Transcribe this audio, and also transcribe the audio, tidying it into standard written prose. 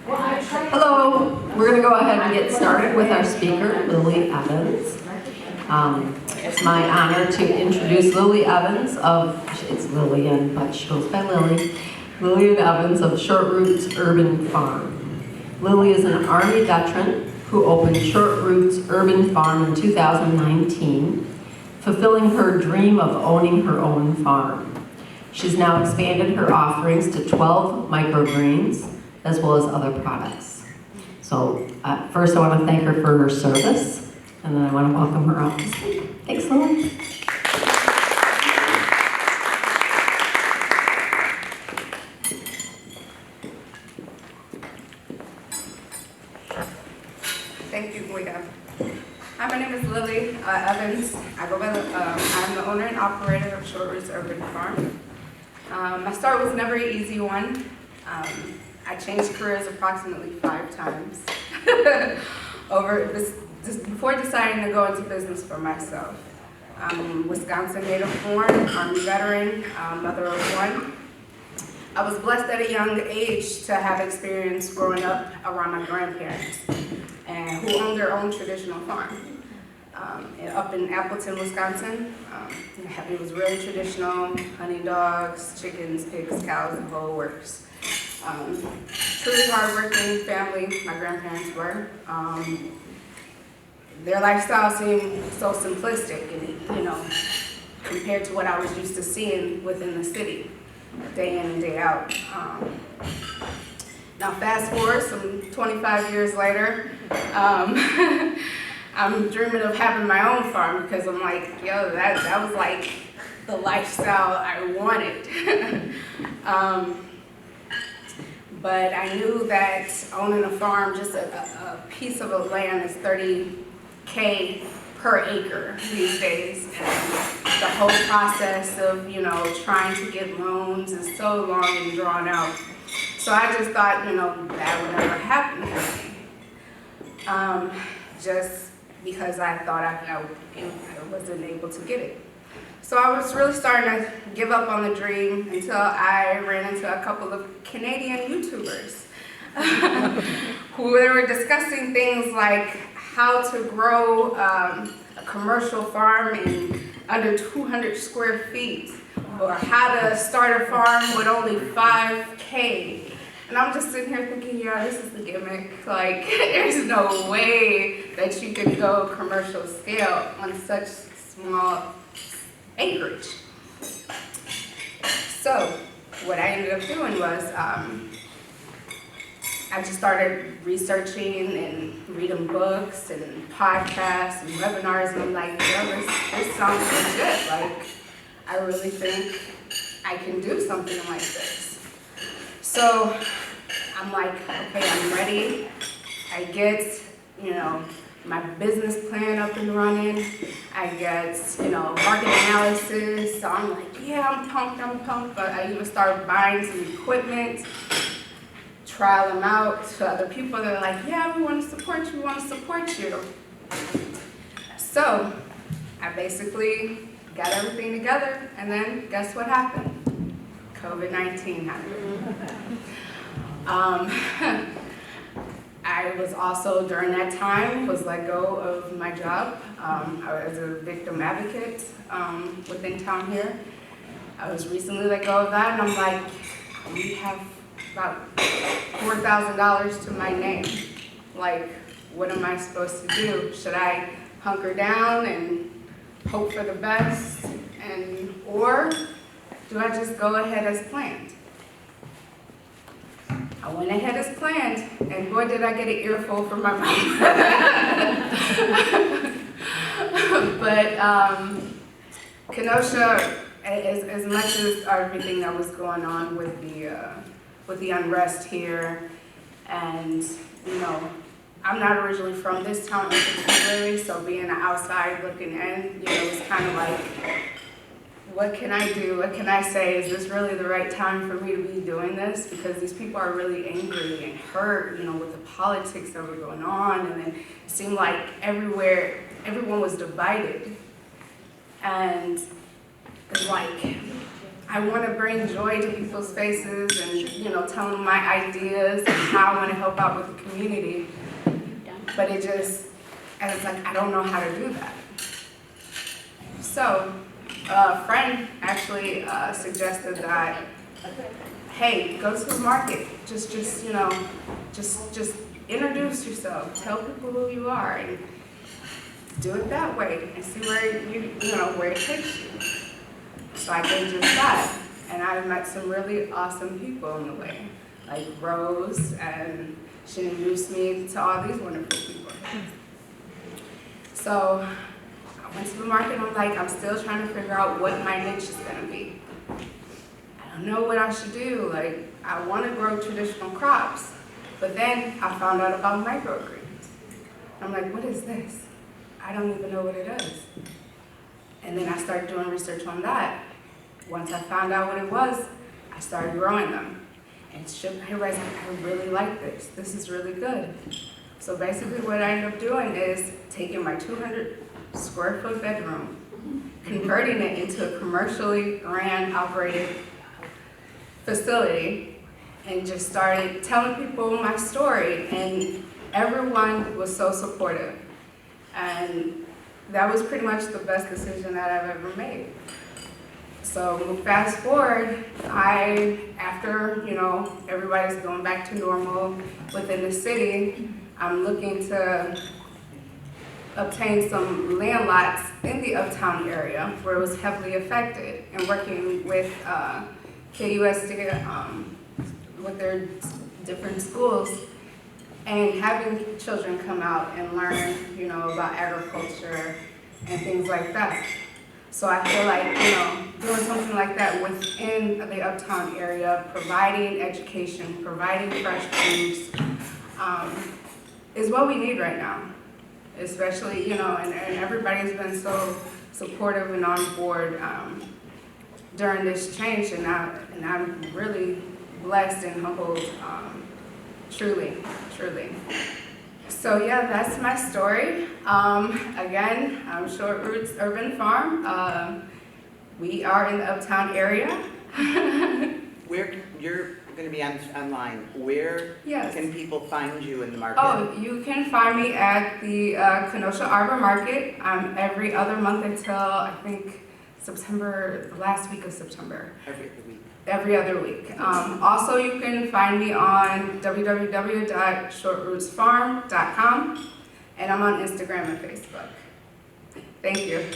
Hello, we're going to go ahead and get started with our speaker, Lily Evans. It's my honor to introduce Lily Evans it's Lilian, but she goes by Lily. Lilian Evans of Short Roots Urban Farm. Lily is an Army veteran who opened Short Roots Urban Farm in 2019, fulfilling her dream of owning her own farm. She's now expanded her offerings to 12 microgreens, as well as other products. So first I want to thank her for her service, and then I want to welcome her up to speak. Thanks, Lily. Thank you, Guida. Hi, my name is Lily Evans. I'm the owner and operator of Short Roots Urban Farm. My start was never an easy one. I changed careers approximately 5 times before deciding to go into business for myself. I'm Wisconsin native born, Army veteran, mother of 1. I was blessed at a young age to have experience growing up around my grandparents, and who owned their own traditional farm. Up in Appleton, Wisconsin. It was really traditional, honey dogs, chickens, pigs, cows, the whole works. Truly hardworking family, my grandparents were. Their lifestyle seemed so simplistic, and compared to what I was used to seeing within the city, day in and day out. Now fast forward some 25 years later, I'm dreaming of having my own farm because I'm like, yo, that was like the lifestyle I wanted. But I knew that owning a farm, just a piece of a land is $30K per acre these days. And the whole process of, trying to get loans is so long and drawn out. So I just thought, that would never happen to me. Just because I thought I wasn't able to get it. So I was really starting to give up on the dream until I ran into a couple of Canadian YouTubers who were discussing things like how to grow a commercial farm in under 200 square feet, or how to start a farm with only 5K. And I'm just sitting here thinking, yeah, this is the gimmick. Like, there's no way that you can go commercial scale on such small acreage. So what I ended up doing was I just started researching and reading books and podcasts and webinars, and I'm like, yo, this sounds legit. Like, I really think I can do something like this. So I'm like, okay, I'm ready. I get, my business plan up and running. I get, market analysis. So I'm like, yeah, I'm pumped. But I even started buying some equipment, trial them out to other people that are like, yeah, we want to support you. So I basically got everything together, and then guess what happened? COVID-19 happened. I was also, during that time, was let go of my job. I was a victim advocate within town here. I was recently let go of that, and I'm like, we have about $4,000 to my name. Like, what am I supposed to do? Should I hunker down and hope for the best, or do I just go ahead as planned? I went ahead as planned, and boy, did I get an earful from my mom. But Kenosha, as much as everything that was going on with the unrest here, and I'm not originally from this town particularly, so being outside looking in, it was kind of like, what can I do? What can I say? Is this really the right time for me to be doing this? Because these people are really angry and hurt, with the politics that were going on. And then it seemed like everyone was divided. And it's like, I want to bring joy to people's faces and, you know, tell them my ideas and how I want to help out with the community. But and it's like, I don't know how to do that. So a friend actually suggested that, hey, go to the market. Just you know, just introduce yourself. Tell people who you are and do it that way and see where where it takes you. So I did just that, and I met some really awesome people on the way, like Rose, and she introduced me to all these wonderful people. So I went to the market, and I'm still trying to figure out what my niche is gonna be. I don't know what I should do. Like, I want to grow traditional crops, but then I found out about microgreens. I'm like, what is this? I don't even know what it is. And then I started doing research on that. Once I found out what it was, I started growing them. And everybody's like, I really like this. This is really good. So basically what I ended up doing is taking my 200 square foot bedroom, converting it into a commercially ran, operated facility, and just started telling people my story. And everyone was so supportive. And that was pretty much the best decision that I've ever made. So fast forward, after everybody's going back to normal within the city, I'm looking to obtain some land lots in the uptown area where it was heavily affected, and working with KWN with their different schools, and having children come out and learn, about agriculture and things like that. So I feel like, doing something like that within the uptown area, providing education, providing fresh foods, is what we need right now. Especially, and everybody's been so supportive and on board during this change, and I'm really blessed and humbled, truly. So yeah, that's my story. Again, I'm Short Roots Urban Farm. We are in the uptown area. Where you're going to be online? Where Yes. can people find you in the market? Oh, you can find me at the Kenosha Harbor Market every other month until I think September, the last week of September. Every other week. Every other week. Also, you can find me on www.shortrootsfarm.com, and I'm on Instagram and Facebook. Thank you.